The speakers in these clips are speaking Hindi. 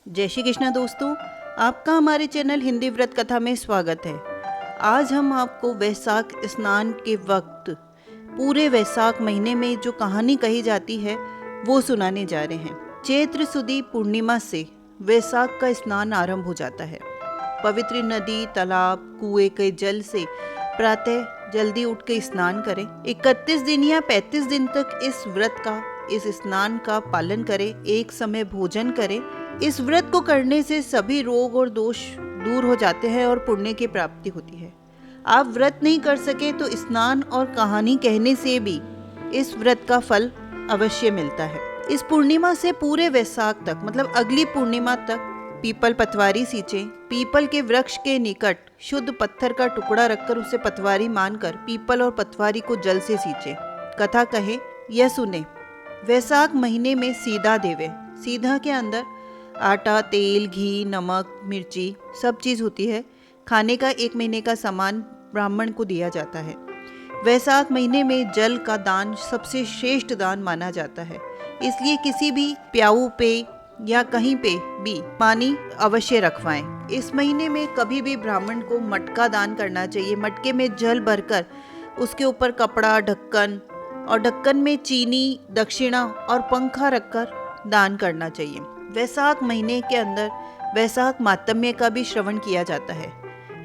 जय श्री कृष्णा दोस्तों, आपका हमारे चैनल हिंदी व्रत कथा में स्वागत है। आज हम आपको वैशाख स्नान के वक्त पूरे वैशाख महीने में जो कहानी कही जाती है वो सुनाने जा रहे हैं। चैत्र सुदी पूर्णिमा से वैशाख का स्नान आरंभ हो जाता है। पवित्र नदी, तालाब, कुएं के जल से प्रातः जल्दी उठ के स्नान करें। 31 दिन या 35 दिन तक इस व्रत का, इस स्नान का पालन करें। एक समय भोजन करें। इस व्रत को करने से सभी रोग और दोष दूर हो जाते हैं और पुण्य की प्राप्ति होती है। आप व्रत नहीं कर सके तो स्नान और कहानी कहने से भी इस व्रत का फल अवश्य मिलता है। इस पूर्णिमा से पूरे वैशाख तक, मतलब अगली पूर्णिमा तक, पीपल पतवारी सींचे। पीपल के वृक्ष के निकट शुद्ध पत्थर का टुकड़ा रखकर उसे पतवारी मानकर पीपल और पतवारी को जल से सींचे। कथा कहे या सुने। वैशाख महीने में सीधा देवे। सीधा के अंदर आटा, तेल, घी, नमक, मिर्ची सब चीज़ होती है। खाने का 1 महीने का सामान ब्राह्मण को दिया जाता है। वैशाख महीने में जल का दान सबसे श्रेष्ठ दान माना जाता है, इसलिए किसी भी प्याऊ पे या कहीं पे भी पानी अवश्य रखवाएं। इस महीने में कभी भी ब्राह्मण को मटका दान करना चाहिए। मटके में जल भरकर उसके ऊपर कपड़ा, ढक्कन और ढक्कन में चीनी, दक्षिणा और पंखा रखकर दान करना चाहिए। वैशाख महीने के अंदर वैशाख मातम्य का भी श्रवण किया जाता है,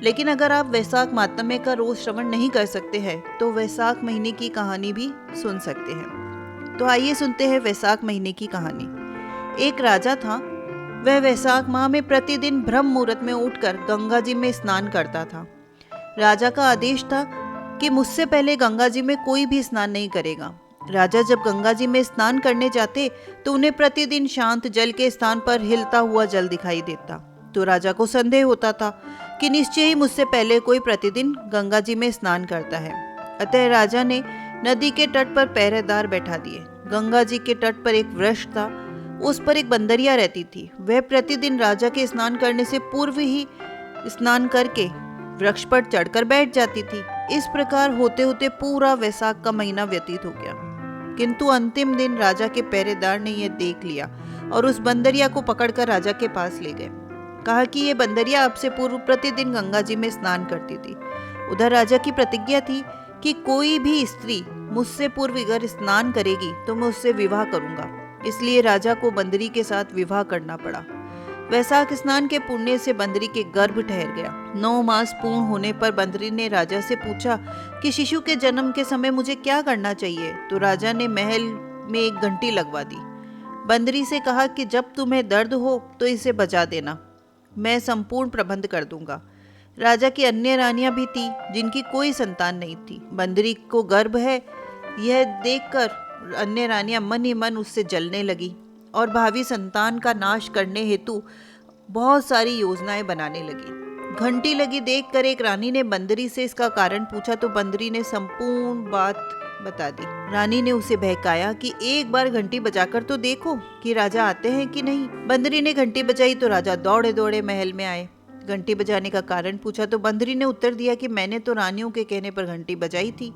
लेकिन अगर आप वैशाख मातम्य का रोज श्रवण नहीं कर सकते हैं तो वैशाख महीने की कहानी भी सुन सकते हैं। तो आइए सुनते हैं वैशाख महीने की कहानी। एक राजा था। वह वैशाख माह में प्रतिदिन ब्रह्म मुहूर्त में उठकर गंगा जी में स्नान करता था। राजा का आदेश था कि मुझसे पहले गंगा जी में कोई भी स्नान नहीं करेगा। राजा जब गंगा जी में स्नान करने जाते तो उन्हें प्रतिदिन शांत जल के स्थान पर हिलता हुआ जल दिखाई देता। तो राजा को संदेह होता था कि निश्चय ही मुझसे पहले कोई प्रतिदिन गंगा जी में स्नान करता है। अतः राजा ने नदी के तट पर पहरेदार बैठा दिए। गंगा जी के तट पर एक वृक्ष था, उस पर एक बंदरिया रहती थी। वह प्रतिदिन राजा के स्नान करने से पूर्व ही स्नान करके वृक्ष पर चढ़कर बैठ जाती थी। इस प्रकार होते होते पूरा वैशाख का महीना व्यतीत हो गया, किंतु अंतिम दिन राजा के पहरेदार ने यह देख लिया और उस बंदरिया को पकड़कर राजा के पास ले गए। कहा कि ये बंदरिया अब से पूर्व प्रतिदिन गंगा जी में स्नान करती थी। उधर राजा की प्रतिज्ञा थी कि कोई भी स्त्री मुझसे पूर्व अगर स्नान करेगी तो मैं उससे विवाह करूंगा। इसलिए राजा को बंदरी के साथ विवाह करना पड़ा। वैशाख स्नान के पुण्य से बंदरी के गर्भ ठहर गया। 9 मास पूर्ण होने पर बंदरी ने राजा से पूछा कि शिशु के जन्म के समय मुझे क्या करना चाहिए। तो राजा ने महल में एक घंटी लगवा दी। बंदरी से कहा कि जब तुम्हें दर्द हो तो इसे बजा देना, मैं संपूर्ण प्रबंध कर दूंगा। राजा की अन्य रानियां भी थी जिनकी कोई संतान नहीं थी। बंदरी को गर्भ है यह देखकर अन्य रानियां मन ही मन उससे जलने लगी और भावी संतान का नाश करने हेतु बहुत सारी योजनाएं बनाने लगी। घंटी लगी देखकर एक रानी ने बंदरी से इसका कारण पूछा तो बंदरी ने संपूर्ण बात बता दी। रानी ने उसे बहकाया कि एक बार घंटी बजाकर तो देखो कि राजा आते हैं कि नहीं। बंदरी ने घंटी बजाई तो राजा दौड़े दौड़े महल में आए। घंटी बजाने का कारण पूछा तो बंदरी ने उत्तर दिया कि मैंने तो रानियों के कहने पर घंटी बजाई थी।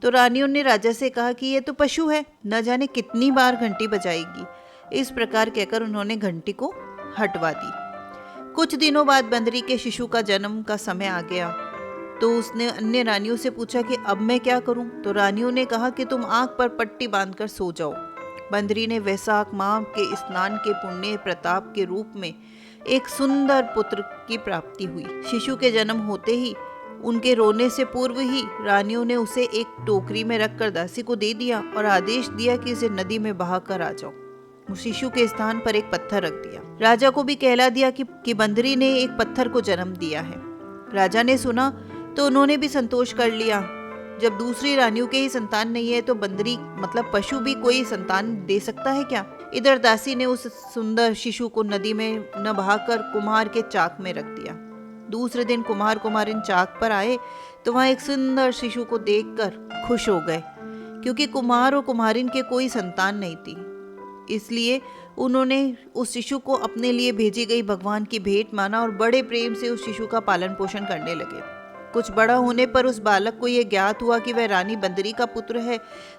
तो रानियों ने राजा से कहा कि ये तो पशु है, न जाने कितनी बार घंटी बजाएगी। इस प्रकार कहकर उन्होंने घंटी को हटवा दी। कुछ दिनों बाद बंदरी के शिशु का जन्म का समय आ गया तो उसने अन्य रानियों से पूछा कि अब मैं क्या करूं। तो रानियों ने कहा कि तुम आंख पर पट्टी बांधकर सो जाओ। बंदरी ने वैशाख माह के स्नान के पुण्य प्रताप के रूप में एक सुंदर पुत्र की प्राप्ति हुई। शिशु के जन्म होते ही उनके रोने से पूर्व ही रानियों ने उसे एक टोकरी में रखकर दासी को दे दिया और आदेश दिया कि इसे नदी में बहाकर आ जाओ। शिशु के स्थान पर एक पत्थर रख दिया। राजा को भी कहला दिया कि बंदरी ने एक पत्थर को जन्म दिया है। राजा ने सुना तो उन्होंने भी संतोष कर लिया। जब दूसरी रानियों के ही संतान नहीं है तो बंदरी मतलब पशु भी कोई संतान दे सकता है क्या। इधर दासी ने उस सुंदर शिशु को नदी में न बहाकर कुम्हार के चाक में रख दिया। दूसरे दिन कुम्हार कुम्हारिन चाक पर आए तो वहां एक सुंदर शिशु को देखकर खुश हो गए, क्योंकि कुम्हार और कुम्हारिन के कोई संतान नहीं थी। इसलिए उन्होंने उस शिशु को अपने लिए भेजी गई भगवान की भेंट माना और बड़े प्रेम से उस शिशु का पालन पोषण करने लगे। कुछ बड़ा होने पर उस बालक को ये ज्ञात हुआ कि वह रानी बंदरी का पुत्र है,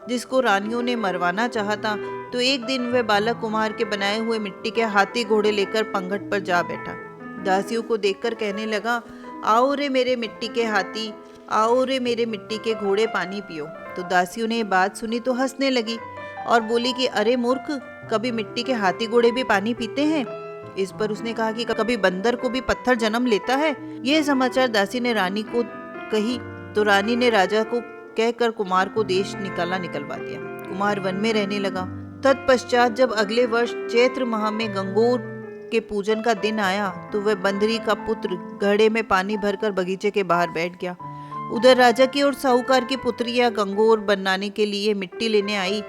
जिसको रानियों ने मरवाना चाहा था। तो एक दिन वह बालक कुम्हार के बनाए हुए मिट्टी के हाथी घोड़े लेकर पंगट पर जा बैठा। दासियों को देखकर कहने लगा, आओ रे मेरे मिट्टी के हाथी, आओ रे मेरे मिट्टी के घोड़े, पानी पियो। तो दासियों ने ये बात सुनी तो हंसने लगी और बोली कि अरे मूर्ख, कभी मिट्टी के हाथी घोड़े भी पानी पीते हैं? इस पर उसने कहा कि कभी बंदर को भी पत्थर जन्म लेता है। यह समाचार दासी ने रानी को कही तो रानी ने राजा को कहकर कुमार को देश निकलवा दिया। कुमार वन में रहने लगा। तत्पश्चात जब अगले वर्ष चैत्र माह में गंगोर के पूजन का दिन आया तो वह बंदरी का पुत्र घड़े में पानी भरकर बगीचे के बाहर बैठ गया। उधर राजा की और साहूकार की पुत्रियां गंगोर बनाने के लिए मिट्टी लेने आई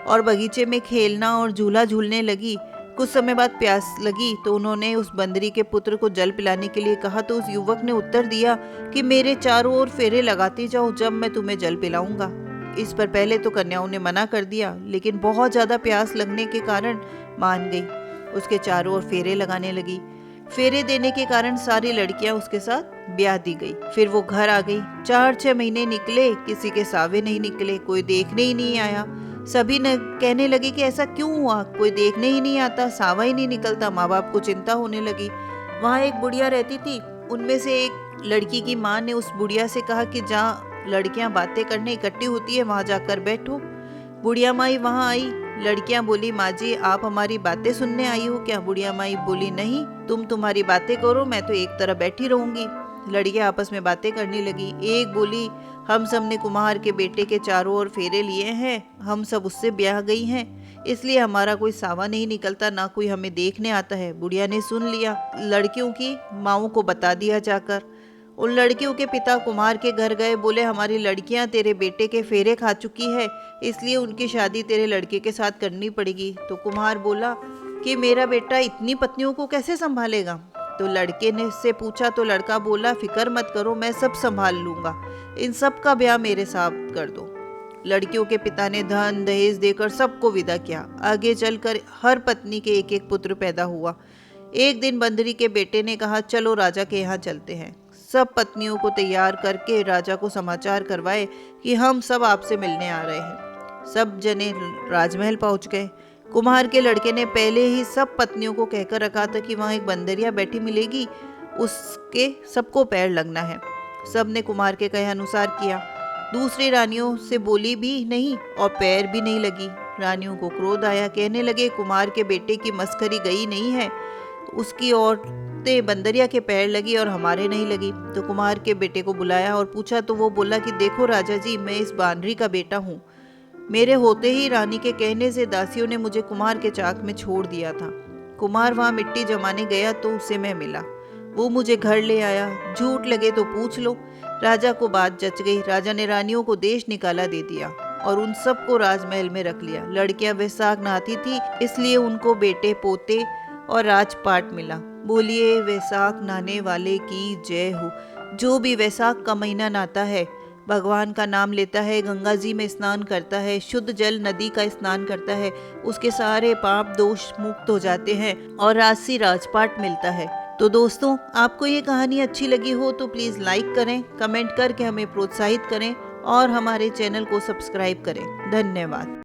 और बगीचे में खेलना और झूला झूलने लगी। कुछ समय बाद प्यास लगी तो उन्होंने उस बंदरी के पुत्र को जल पिलाने के लिए कहा तो उस युवक ने उत्तर दिया कि मेरे चारों ओर फेरे लगाती जाओ, जब मैं तुम्हें जल पिलाऊंगा। इस पर पहले तो कन्याओं ने मना कर दिया, लेकिन बहुत ज्यादा प्यास लगने के कारण मान गई। उसके चारों ओर फेरे लगाने लगी। फेरे देने के कारण सारी लड़कियां उसके साथ ब्याह दी गई। फिर वो घर आ गई। 4-6 महीने निकले, किसी के सावे नहीं निकले, कोई देखने ही नहीं आया। सभी ने कहने लगे कि ऐसा क्यों हुआ, कोई देखने ही नहीं आता, सावा ही नहीं निकलता। माँ बाप को चिंता होने लगी। वहाँ एक बुढ़िया रहती थी। उनमें से एक लड़की की माँ ने उस बुढ़िया से कहा कि जहाँ लड़कियां बातें करने इकट्ठी होती है वहां जाकर बैठो। बुढ़िया माई वहां आई। लड़कियां बोली, माँ जी आप हमारी बातें सुनने आई हो क्या? बुढ़िया माई बोली, नहीं, तुम तुम्हारी बातें करो, मैं तो एक तरह बैठी रहूंगी। लड़कियां आपस में बातें करने लगी। एक बोली, हम सब ने कुम्हार के बेटे के चारों ओर फेरे लिए हैं, हम सब उससे ब्याह गई हैं, इसलिए हमारा कोई सावा नहीं निकलता, ना कोई हमें देखने आता है। बुढ़िया ने सुन लिया। लड़कियों की माओं को बता दिया जाकर। उन लड़कियों के पिता कुम्हार के घर गए। बोले, हमारी लड़कियां तेरे बेटे के फेरे खा चुकी है, इसलिए उनकी शादी तेरे लड़के के साथ करनी पड़ेगी। तो कुम्हार बोला कि मेरा बेटा इतनी पत्नियों को कैसे संभालेगा? तो लड़के ने से पूछा तो लड़का बोला, फिक्र मत करो, मैं सब संभाल लूंगा, इन सब का ब्याह मेरे साथ कर दो। लड़कियों के पिता ने धन दहेज देकर सबको विदा किया। आगे चलकर हर पत्नी के एक एक पुत्र पैदा हुआ। एक दिन बंदरी के बेटे ने कहा, चलो राजा के यहाँ चलते हैं। सब पत्नियों को तैयार करके राजा को समाचार करवाए कि हम सब आपसे मिलने आ रहे हैं। सब जने राजमहल पहुंच गए। कुम्हार के लड़के ने पहले ही सब पत्नियों को कहकर रखा था कि वहाँ एक बंदरिया बैठी मिलेगी, उसके सबको पैर लगना है। सब ने कुम्हार के कहे अनुसार किया। दूसरी रानियों से बोली भी नहीं और पैर भी नहीं लगी। रानियों को क्रोध आया, कहने लगे, कुम्हार के बेटे की मस्करी गई नहीं है, उसकी औरतें बंदरिया के पैर लगी और हमारे नहीं लगी। तो कुम्हार के बेटे को बुलाया और पूछा तो वो बोला कि देखो राजा जी, मैं इस बानरी का बेटा हूँ। मेरे होते ही रानी के कहने से दासियों ने मुझे कुम्हार के चाक में छोड़ दिया था। कुम्हार वहाँ मिट्टी जमाने गया तो उसे मैं मिला, वो मुझे घर ले आया। झूठ लगे तो पूछ लो। राजा को बात जच गई। राजा ने रानियों को देश निकाला दे दिया और उन सबको राजमहल में रख लिया। लड़कियां वैशाख नहाती थी, इसलिए उनको बेटे पोते और राजपाट मिला। बोलिए वैशाख नहाने वाले की जय हो। जो भी वैशाख का महीना नहाता है, भगवान का नाम लेता है, गंगा जी में स्नान करता है, शुद्ध जल नदी का स्नान करता है, उसके सारे पाप दोष मुक्त हो जाते हैं और राजसी राजपाट मिलता है। तो दोस्तों, आपको ये कहानी अच्छी लगी हो तो प्लीज़ लाइक करें, कमेंट करके हमें प्रोत्साहित करें और हमारे चैनल को सब्सक्राइब करें। धन्यवाद।